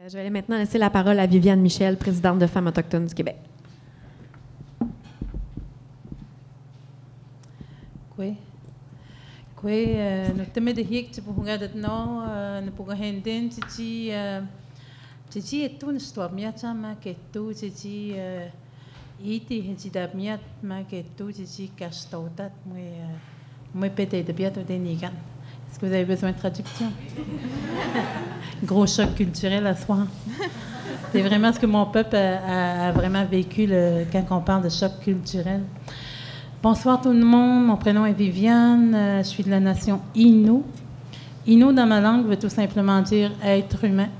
Je vais maintenant laisser la parole à Viviane Michel, présidente de Femmes autochtones du Québec. Oui. Oui, nous sommes de hic, pour regarder non, nous pour regarder, titi est tout, nous sommes bien, ma que tout, titi, iti, titi d'abmiat, ma que tout, titi cache-tautat, moi peut-être bientôt des nigan. Est-ce que vous avez besoin de traduction? Gros choc culturel à soi. C'est vraiment ce que mon peuple a vraiment vécu quand on parle de choc culturel. Bonsoir tout le monde, mon prénom est Viviane, je suis de la nation Innu. Innu dans ma langue veut tout simplement dire être humain.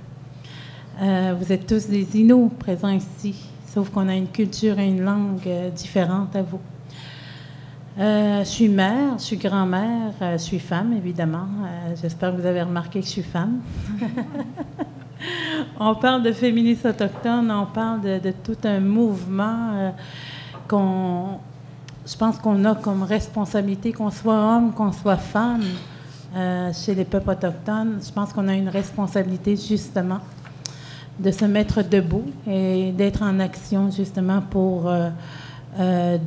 Vous êtes tous des Innus présents ici, sauf qu'on a une culture et une langue différentes à vous. Je suis mère, je suis grand-mère, je suis femme évidemment. J'espère que vous avez remarqué que je suis femme. On parle de féministes autochtones, on parle de tout un mouvement je pense qu'on a comme responsabilité, qu'on soit homme, qu'on soit femme, chez les peuples autochtones. Je pense qu'on a une responsabilité, justement, de se mettre debout et d'être en action, justement, pour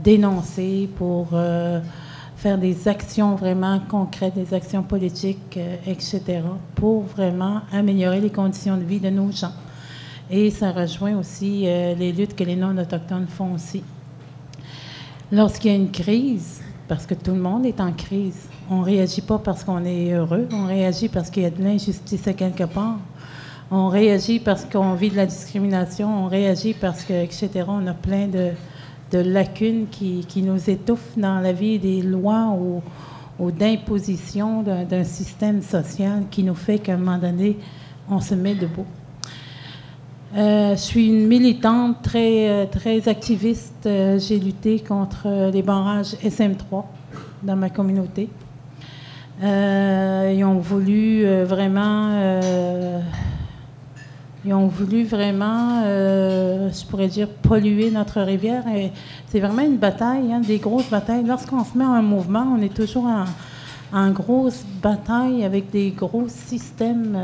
dénoncer, pour faire des actions vraiment concrètes, des actions politiques, etc., pour vraiment améliorer les conditions de vie de nos gens. Et ça rejoint aussi les luttes que les non-autochtones font aussi. Lorsqu'il y a une crise, parce que tout le monde est en crise, on ne réagit pas parce qu'on est heureux, on réagit parce qu'il y a de l'injustice à quelque part, on réagit parce qu'on vit de la discrimination, on réagit parce que, etc., on a plein de lacunes qui nous étouffent dans la vie, des lois ou d'imposition d'un système social qui nous fait qu'à un moment donné, on se met debout. Je suis une militante très activiste. J'ai lutté contre les barrages SM3 dans ma communauté. Ils ont voulu vraiment, je pourrais dire, polluer notre rivière. Et c'est vraiment une bataille, hein, des grosses batailles. Lorsqu'on se met en mouvement, on est toujours en grosse bataille avec des gros systèmes.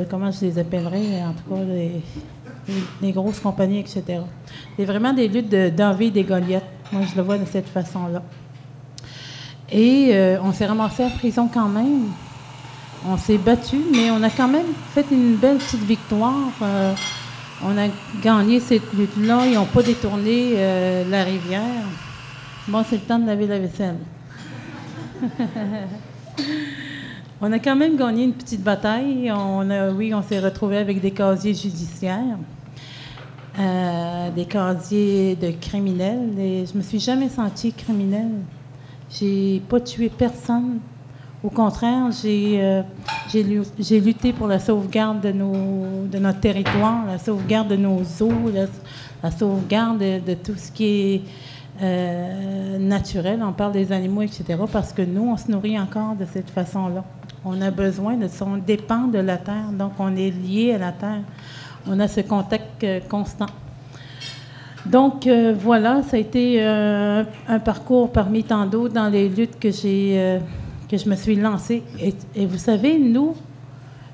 Comment je les appellerais, en tout cas, les grosses compagnies, etc. C'est vraiment des luttes d'envie des Goliaths. Moi, je le vois de cette façon-là. Et on s'est ramassé en prison quand même. On s'est battu, mais on a quand même fait une belle petite victoire. On a gagné cette lutte-là. Ils n'ont pas détourné la rivière. Bon, c'est le temps de laver la vaisselle. On a quand même gagné une petite bataille. On s'est retrouvés avec des casiers judiciaires, des casiers de criminels. Et je me suis jamais sentie criminelle. J'ai pas tué personne. Au contraire, j'ai lutté pour la sauvegarde de notre territoire, la sauvegarde de nos eaux, la sauvegarde de tout ce qui est naturel. On parle des animaux, etc., parce que nous, on se nourrit encore de cette façon-là. On a besoin de ça, on dépend de la terre, donc on est lié à la terre. On a ce contact constant. Donc voilà, ça a été un parcours parmi tant d'autres dans les luttes que je me suis lancée. Et vous savez, nous,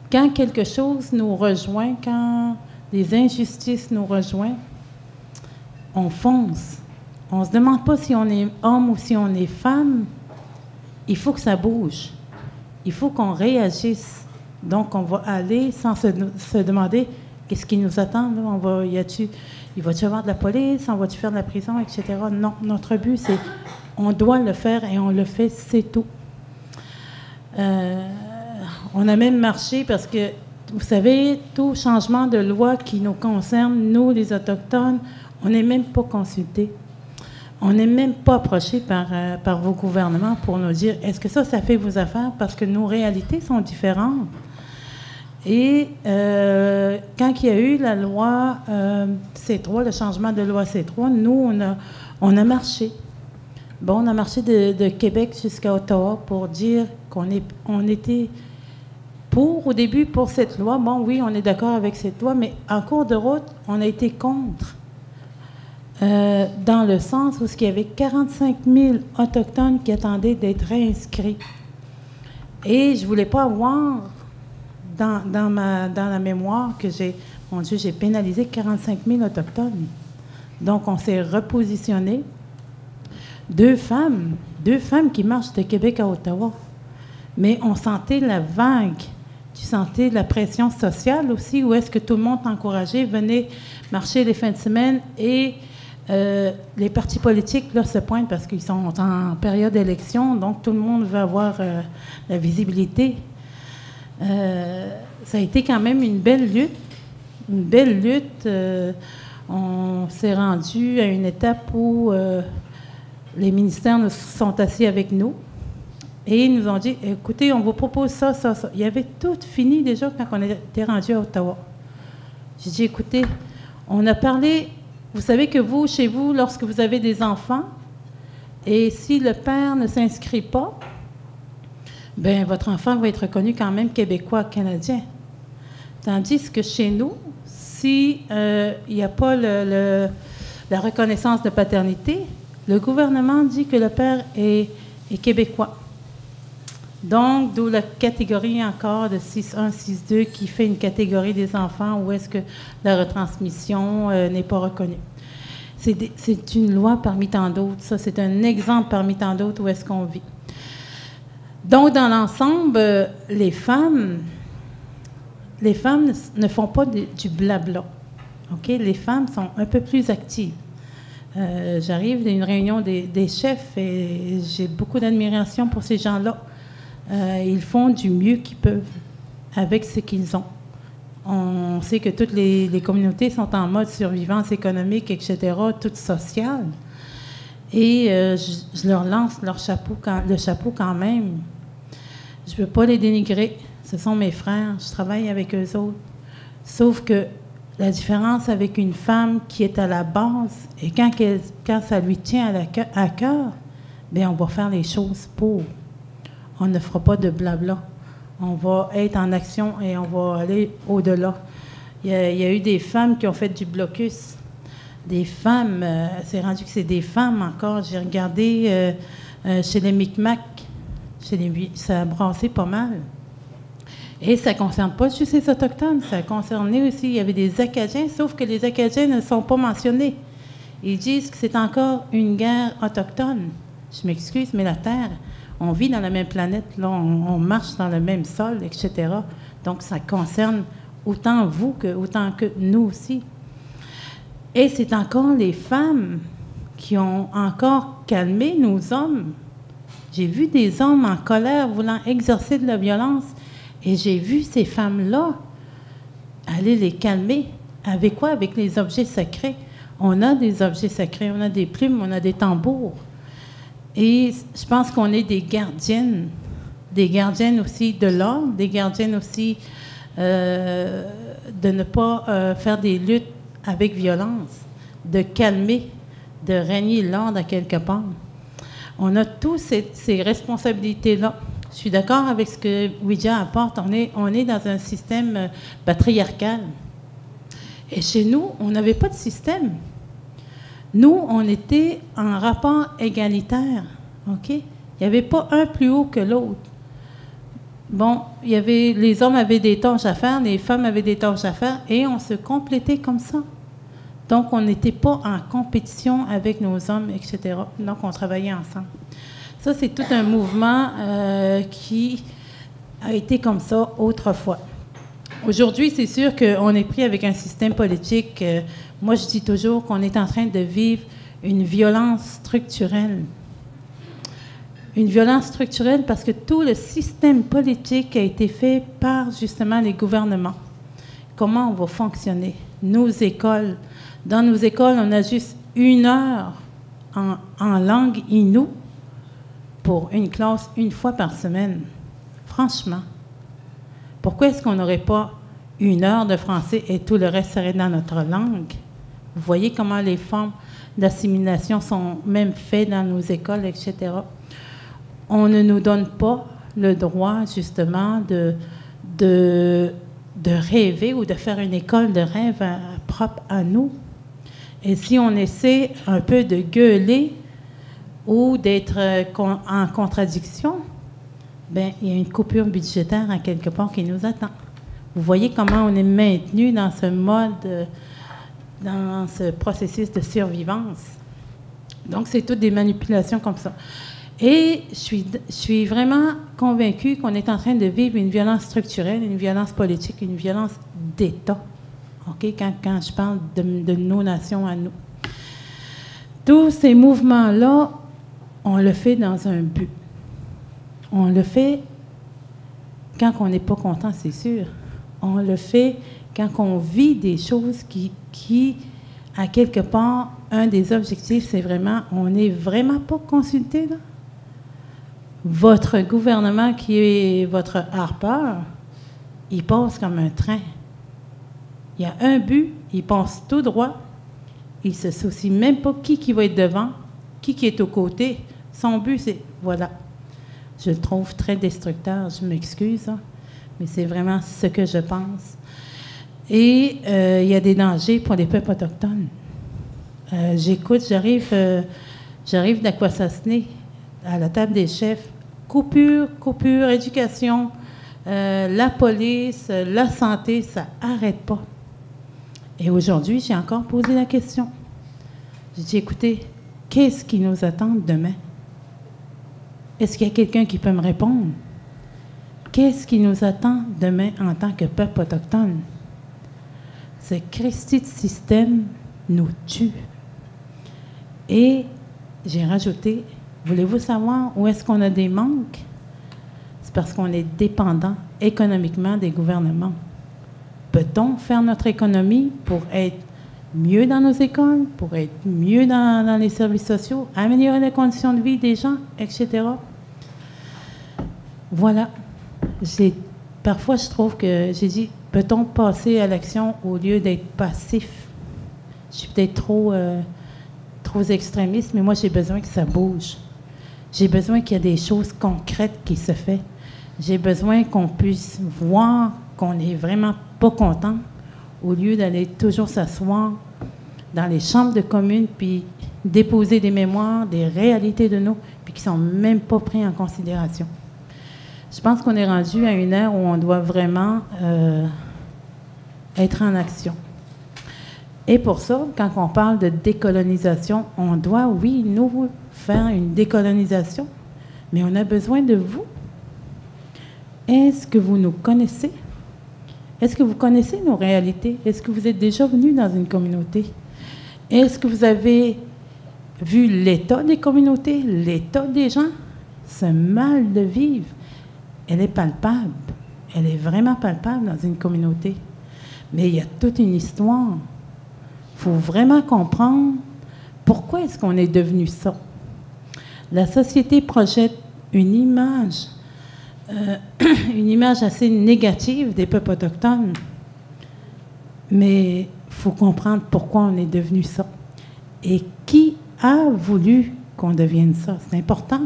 quand quelque chose nous rejoint, quand des injustices nous rejoignent, on fonce. On ne se demande pas si on est homme ou si on est femme. Il faut que ça bouge. Il faut qu'on réagisse. Donc, on va aller sans se demander qu'est-ce qui nous attend. Là? Il va-tu y avoir de la police? On va-tu faire de la prison, etc.? Non, notre but, c'est on doit le faire et on le fait, c'est tout. On a même marché parce que, vous savez, tout changement de loi qui nous concerne, nous, les Autochtones, on n'est même pas consultés. On n'est même pas approché par vos gouvernements pour nous dire est-ce que ça fait vos affaires parce que nos réalités sont différentes. Et quand il y a eu la loi C3, le changement de loi C3, nous, on a marché. Bon, on a marché de Québec jusqu'à Ottawa pour dire qu'on était au début pour cette loi. Bon, oui, on est d'accord avec cette loi, mais en cours de route, on a été contre. Dans le sens où il y avait 45 000 Autochtones qui attendaient d'être réinscrits. Et je ne voulais pas avoir dans la mémoire que j'ai, mon Dieu, j'ai pénalisé 45 000 Autochtones. Donc, on s'est repositionné. Deux femmes qui marchent de Québec à Ottawa. Mais on sentait la vague. Tu sentais la pression sociale aussi, où est-ce que tout le monde encourageait, venez marcher les fins de semaine et les partis politiques là, se pointent parce qu'ils sont en période d'élection, donc tout le monde veut avoir la visibilité. Ça a été quand même une belle lutte. Une belle lutte. On s'est rendu à une étape où les ministères nous sont assis avec nous et ils nous ont dit, écoutez, on vous propose ça, ça, ça. Il y avait tout fini déjà quand on était rendu à Ottawa. J'ai dit, écoutez, on a parlé, vous savez que vous, chez vous, lorsque vous avez des enfants, et si le père ne s'inscrit pas, bien, votre enfant va être reconnu quand même québécois, canadien. Tandis que chez nous, si il n'y a pas la reconnaissance de paternité, le gouvernement dit que le père est québécois. Donc, d'où la catégorie encore de 6.1, 6.2 qui fait une catégorie des enfants où est-ce que la retransmission n'est pas reconnue. C'est une loi parmi tant d'autres. Ça, c'est un exemple parmi tant d'autres où est-ce qu'on vit. Donc, dans l'ensemble, les femmes ne font pas du blabla. OK? Les femmes sont un peu plus actives. J'arrive d'une réunion des chefs et j'ai beaucoup d'admiration pour ces gens-là. Ils font du mieux qu'ils peuvent avec ce qu'ils ont. On sait que toutes les communautés sont en mode survivance économique, etc., toutes sociales. Et je leur lance le chapeau quand même. Je ne veux pas les dénigrer. Ce sont mes frères. Je travaille avec eux autres. Sauf que la différence avec une femme qui est à la base, et quand ça lui tient à cœur, bien, on va faire les choses pour. On ne fera pas de blabla. On va être en action et on va aller au-delà. Il y a eu des femmes qui ont fait du blocus. Des femmes, c'est rendu que c'est des femmes encore. J'ai regardé chez les Micmacs, ça a brassé pas mal. Et ça ne concerne pas juste les Autochtones, ça a concerné aussi, il y avait des Acadiens, sauf que les Acadiens ne sont pas mentionnés. Ils disent que c'est encore une guerre autochtone. Je m'excuse, mais la Terre, on vit dans la même planète, là, on marche dans le même sol, etc. Donc, ça concerne autant vous autant que nous aussi. Et c'est encore les femmes qui ont encore calmé nos hommes. J'ai vu des hommes en colère voulant exercer de la violence et j'ai vu ces femmes-là aller les calmer. Avec quoi? Avec les objets sacrés. On a des objets sacrés, on a des plumes, on a des tambours. Et je pense qu'on est des gardiennes aussi de l'ordre, des gardiennes aussi de ne pas faire des luttes avec violence, de calmer, de régner l'ordre à quelque part. On a tous ces responsabilités-là. Je suis d'accord avec ce que Ouija apporte. On est dans un système patriarcal. Et chez nous, on n'avait pas de système. Nous, on était en rapport égalitaire. OK? Il n'y avait pas un plus haut que l'autre. Bon, les hommes avaient des tâches à faire, les femmes avaient des tâches à faire, et on se complétait comme ça. Donc, on n'était pas en compétition avec nos hommes, etc. Donc, on travaillait ensemble. Ça, c'est tout un mouvement qui a été comme ça autrefois. Aujourd'hui, c'est sûr qu'on est pris avec un système politique. Moi, je dis toujours qu'on est en train de vivre une violence structurelle. Une violence structurelle parce que tout le système politique a été fait par, justement, les gouvernements. Comment on va fonctionner? Nos écoles. Dans nos écoles, on a juste 1 heure en langue Innu pour une classe 1 fois par semaine. Franchement. Pourquoi est-ce qu'on n'aurait pas 1 heure de français et tout le reste serait dans notre langue? Vous voyez comment les formes d'assimilation sont même faites dans nos écoles, etc. On ne nous donne pas le droit, justement, de rêver ou de faire une école de rêve propre à nous. Et si on essaie un peu de gueuler ou d'être en contradiction, bien, il y a une coupure budgétaire à quelque part qui nous attend. Vous voyez comment on est maintenu dans ce mode, dans ce processus de survivance. Donc, c'est toutes des manipulations comme ça. Et je suis vraiment convaincue qu'on est en train de vivre une violence structurelle, une violence politique, une violence d'État. OK? Quand je parle de nos nations à nous. Tous ces mouvements-là, on le fait dans un but. On le fait quand on n'est pas content, c'est sûr. On le fait quand on vit des choses qui, à quelque part, un des objectifs, c'est vraiment, on n'est vraiment pas consulté, là. Votre gouvernement, qui est votre harpeur, il passe comme un train. Il y a un but, il passe tout droit. Il ne se soucie même pas qui va être devant, qui est aux côtés. Son but, c'est, voilà. Je le trouve très destructeur, je m'excuse, hein, mais c'est vraiment ce que je pense. Et il y a des dangers pour les peuples autochtones. J'arrive d'Akwesasne, à la table des chefs. Coupure, éducation, la police, la santé, ça n'arrête pas. Et aujourd'hui, j'ai encore posé la question. J'ai dit, écoutez, qu'est-ce qui nous attend demain? Est-ce qu'il y a quelqu'un qui peut me répondre? Qu'est-ce qui nous attend demain en tant que peuple autochtone? Ce Christi de système nous tue. Et j'ai rajouté, voulez-vous savoir où est-ce qu'on a des manques? C'est parce qu'on est dépendant économiquement des gouvernements. Peut-on faire notre économie pour être mieux dans nos écoles, pour être mieux dans les services sociaux, améliorer les conditions de vie des gens, etc.? Voilà. Parfois, je trouve que j'ai dit, peut-on passer à l'action au lieu d'être passif? Je suis peut-être trop extrémiste, mais moi, j'ai besoin que ça bouge. J'ai besoin qu'il y ait des choses concrètes qui se font. J'ai besoin qu'on puisse voir qu'on n'est vraiment pas content au lieu d'aller toujours s'asseoir dans les chambres de communes puis déposer des mémoires, des réalités de nous, puis qui ne sont même pas pris en considération. Je pense qu'on est rendu à une ère où on doit vraiment être en action. Et pour ça, quand on parle de décolonisation, on doit, oui, nous, faire une décolonisation, mais on a besoin de vous. Est-ce que vous nous connaissez? Est-ce que vous connaissez nos réalités? Est-ce que vous êtes déjà venu dans une communauté? Est-ce que vous avez vu l'état des communautés, l'état des gens? Ce mal de vivre, elle est palpable. Elle est vraiment palpable dans une communauté. Mais il y a toute une histoire. Il faut vraiment comprendre pourquoi est-ce qu'on est devenu ça. La société projette une image assez négative des peuples autochtones. Mais il faut comprendre pourquoi on est devenu ça. Et qui a voulu qu'on devienne ça? C'est important.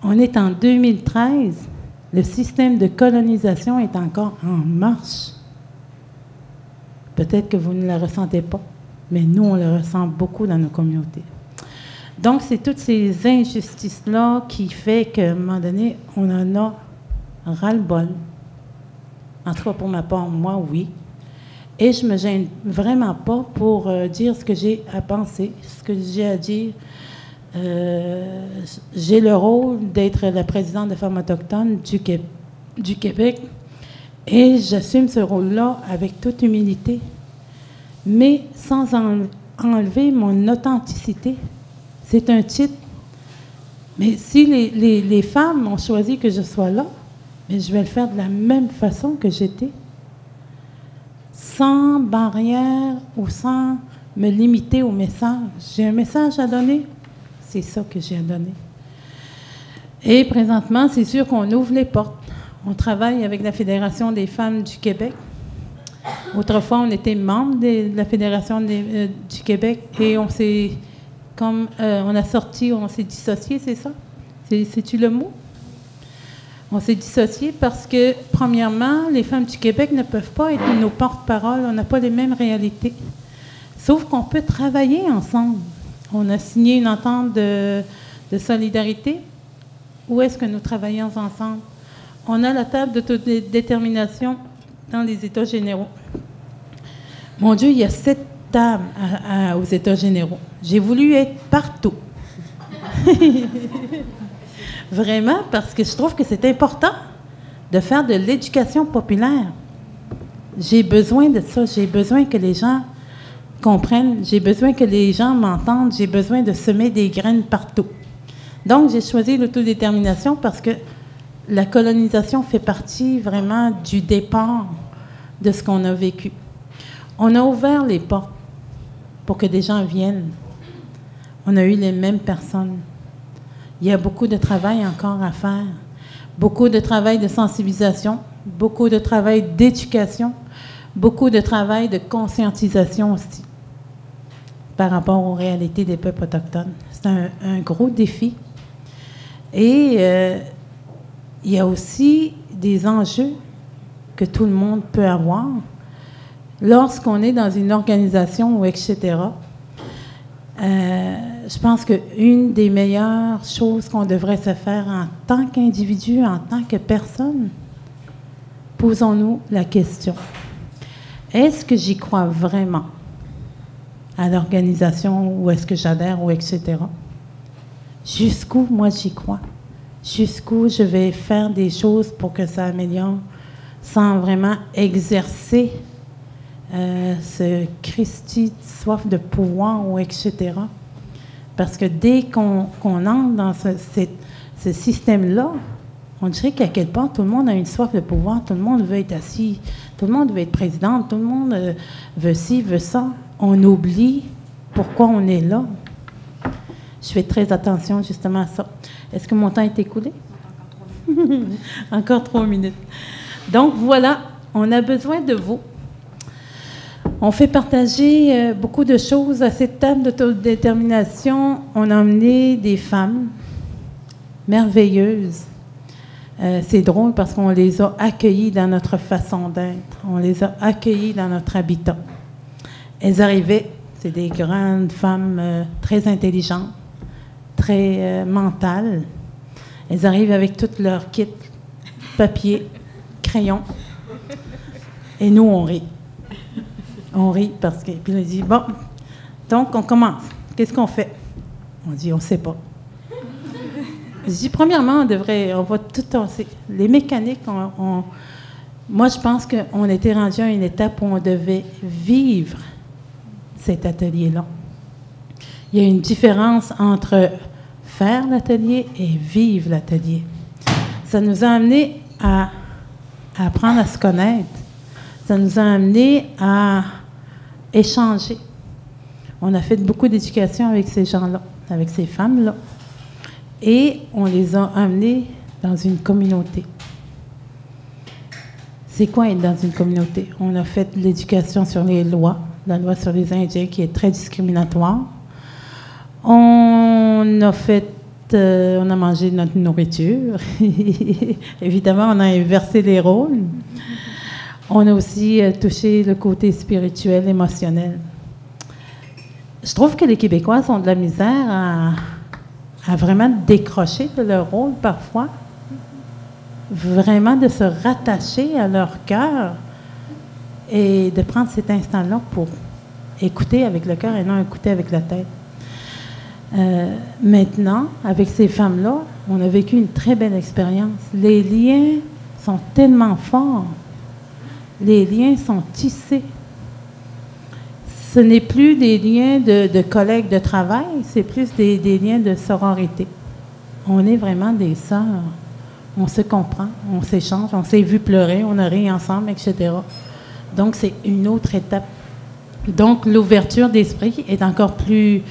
On est en 2013. Le système de colonisation est encore en marche. Peut-être que vous ne le ressentez pas, mais nous, on le ressent beaucoup dans nos communautés. Donc, c'est toutes ces injustices-là qui font qu'à un moment donné, on en a ras-le-bol. En tout cas, pour ma part, moi, oui. Et je ne me gêne vraiment pas pour dire ce que j'ai à penser, ce que j'ai à dire. J'ai le rôle d'être la présidente de Femmes autochtones du Québec et j'assume ce rôle-là avec toute humilité, mais sans enlever mon authenticité. C'est un titre. Mais si les femmes ont choisi que je sois là, mais je vais le faire de la même façon que j'étais, sans barrière ou sans me limiter au message. J'ai un message à donner. C'est ça que j'ai à donner. Et présentement, c'est sûr qu'on ouvre les portes. On travaille avec la Fédération des femmes du Québec. Autrefois, on était membre de la Fédération du Québec et on s'est dissocié, c'est ça? C'est-tu le mot? On s'est dissocié parce que, premièrement, les femmes du Québec ne peuvent pas être nos porte-parole. On n'a pas les mêmes réalités. Sauf qu'on peut travailler ensemble. On a signé une entente de solidarité. Où est-ce que nous travaillons ensemble? On a la table d'autodétermination dans les États généraux. Mon Dieu, il y a 7 tables aux États généraux. J'ai voulu être partout. Vraiment, parce que je trouve que c'est important de faire de l'éducation populaire. J'ai besoin de ça. J'ai besoin que les gens comprennent. J'ai besoin que les gens m'entendent. J'ai besoin de semer des graines partout. Donc, j'ai choisi l'autodétermination parce que la colonisation fait partie vraiment du départ de ce qu'on a vécu. On a ouvert les portes pour que des gens viennent. On a eu les mêmes personnes. Il y a beaucoup de travail encore à faire, beaucoup de travail de sensibilisation, beaucoup de travail d'éducation, beaucoup de travail de conscientisation aussi par rapport aux réalités des peuples autochtones. C'est un gros défi. Et il y a aussi des enjeux que tout le monde peut avoir lorsqu'on est dans une organisation ou etc. Je pense qu'une des meilleures choses qu'on devrait se faire en tant qu'individu, en tant que personne, posons-nous la question. Est-ce que j'y crois vraiment à l'organisation ou est-ce que j'adhère ou etc. Jusqu'où moi j'y crois? Jusqu'où je vais faire des choses pour que ça améliore sans vraiment exercer ce Christi soif de pouvoir ou etc. Parce que dès qu'on entre dans ce système-là, on dirait qu'à quel point tout le monde a une soif de pouvoir, tout le monde veut être assis, tout le monde veut être président, tout le monde veut ci, veut ça. On oublie pourquoi on est là. Je fais très attention justement à ça. Est-ce que mon temps est écoulé? Encore 3 minutes. Donc voilà, on a besoin de vous. On fait partager beaucoup de choses à cette table d'autodétermination. On a emmené des femmes merveilleuses. C'est drôle parce qu'on les a accueillies dans notre façon d'être. On les a accueillies dans notre habitat. Elles arrivaient, c'est des grandes femmes très intelligentes, très mentales. Elles arrivent avec tout leur kit, papier, crayon. Et nous, on rit. On rit parce que... Puis on dit, bon, donc on commence. Qu'est-ce qu'on fait? On dit, on ne sait pas. Je dis, premièrement, on va tout tasser. Les mécaniques, moi, je pense qu'on était rendu à une étape où on devait vivre cet atelier-là. Il y a une différence entre faire l'atelier et vivre l'atelier. Ça nous a amené à apprendre à se connaître. Ça nous a amené à échanger. On a fait beaucoup d'éducation avec ces gens-là, avec ces femmes-là. Et on les a amenés dans une communauté. C'est quoi être dans une communauté? On a fait de l'éducation sur les lois, la loi sur les Indiens qui est très discriminatoire. On a mangé notre nourriture. Évidemment, on a inversé les rôles. On a aussi touché le côté spirituel, émotionnel. Je trouve que les Québécois ont de la misère à vraiment décrocher de leur rôle parfois, vraiment de se rattacher à leur cœur et de prendre cet instant-là pour écouter avec le cœur et non écouter avec la tête. Maintenant, avec ces femmes-là, on a vécu une très belle expérience. Les liens sont tellement forts. Les liens sont tissés. Ce n'est plus des liens de collègues de travail, c'est plus des liens de sororité. On est vraiment des sœurs. On se comprend, on s'échange, on s'est vu pleurer, on a ri ensemble, etc. Donc, c'est une autre étape. Donc, l'ouverture d'esprit est encore plus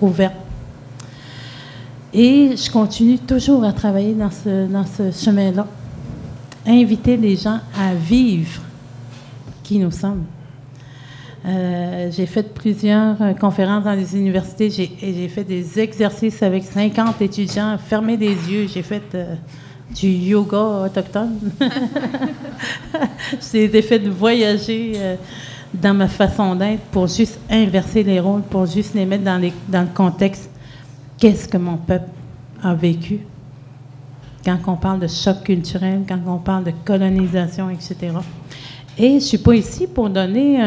ouverte. Et je continue toujours à travailler dans ce chemin-là. Inviter les gens à vivre qui nous sommes. J'ai fait plusieurs conférences dans les universités. J'ai fait des exercices avec 50 étudiants, fermer les yeux. J'ai fait du yoga autochtone. J'ai fait de voyager dans ma façon d'être pour juste inverser les rôles, pour juste les mettre dans le contexte. Qu'est-ce que mon peuple a vécu? quand on parle de choc culturel, quand on parle de colonisation, etc. Et je ne suis pas ici pour donner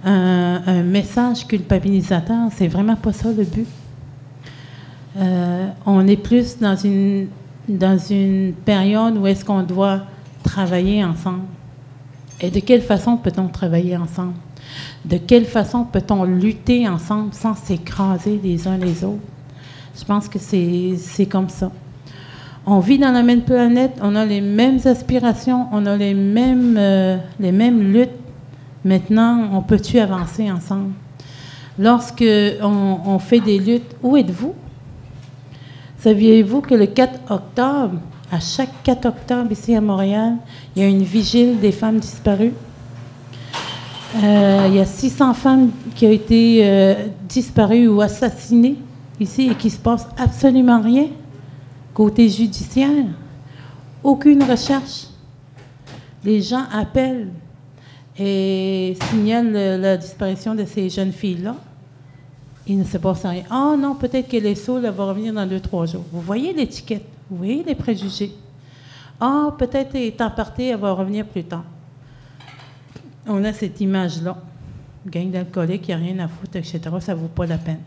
un message culpabilisateur. C'est vraiment pas ça le but. On est plus dans une période où est-ce qu'on doit travailler ensemble. Et de quelle façon peut-on travailler ensemble? De quelle façon peut-on lutter ensemble sans s'écraser les uns les autres? Je pense que c'est comme ça. On vit dans la même planète, on a les mêmes aspirations, on a les mêmes luttes. Maintenant, on peut-tu avancer ensemble? Lorsque on fait des luttes, où êtes-vous? Saviez-vous que le 4 octobre, à chaque 4 octobre ici à Montréal, il y a une vigile des femmes disparues? Il y a 600 femmes qui ont été disparues ou assassinées ici et qu'il ne se passe absolument rien. Côté judiciaire, aucune recherche. Les gens appellent et signalent la disparition de ces jeunes filles-là. Il ne se passe rien. Ah non, peut-être que les saules va revenir dans 2-3 jours. Vous voyez l'étiquette, vous voyez les préjugés. Ah, peut-être qu'elle est emportée, elle va revenir plus tard. On a cette image-là. Gang d'alcooliques, il n'y a rien à foutre, etc. Ça ne vaut pas la peine.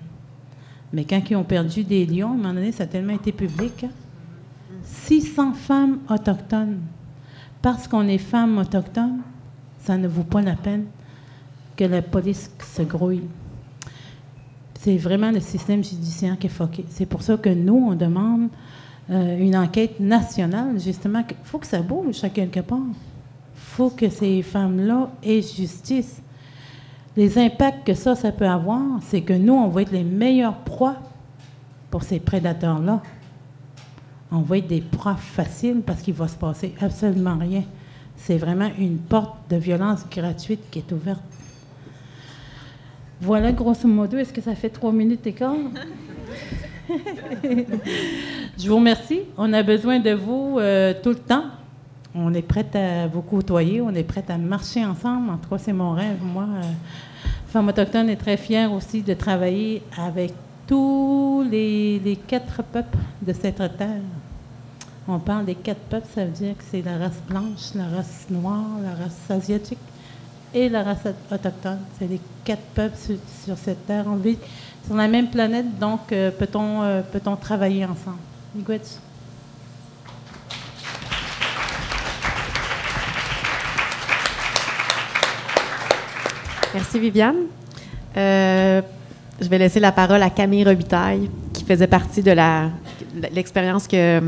Mais quand ils ont perdu des lions, à un moment donné, ça a tellement été public. 600 femmes autochtones. Parce qu'on est femmes autochtones, ça ne vaut pas la peine que la police se grouille. C'est vraiment le système judiciaire qui est fucké. C'est pour ça que nous, on demande une enquête nationale, justement. Il faut que ça bouge à quelque part. Il faut que ces femmes-là aient justice. Les impacts que ça peut avoir, c'est que nous, on va être les meilleures proies pour ces prédateurs-là. On va être des proies faciles parce qu'il va se passer absolument rien. C'est vraiment une porte de violence gratuite qui est ouverte. Voilà, grosso modo. Est-ce que ça fait 3 minutes et quart? Je vous remercie. On a besoin de vous tout le temps. On est prête à vous côtoyer. On est prête à marcher ensemble. En tout cas, c'est mon rêve. Moi, Femme autochtone est très fière aussi de travailler avec tous les 4 peuples de cette terre. On parle des 4 peuples, ça veut dire que c'est la race blanche, la race noire, la race asiatique et la race autochtone. C'est les 4 peuples sur cette terre. On vit sur la même planète, donc peut-on travailler ensemble? Miigwech. Merci, Viviane. Je vais laisser la parole à Camille Robitaille, qui faisait partie de l'expérience que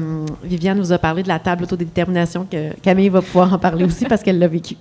Viviane vous a parlé de la table autodétermination, que Camille va pouvoir en parler aussi parce qu'elle l'a vécu.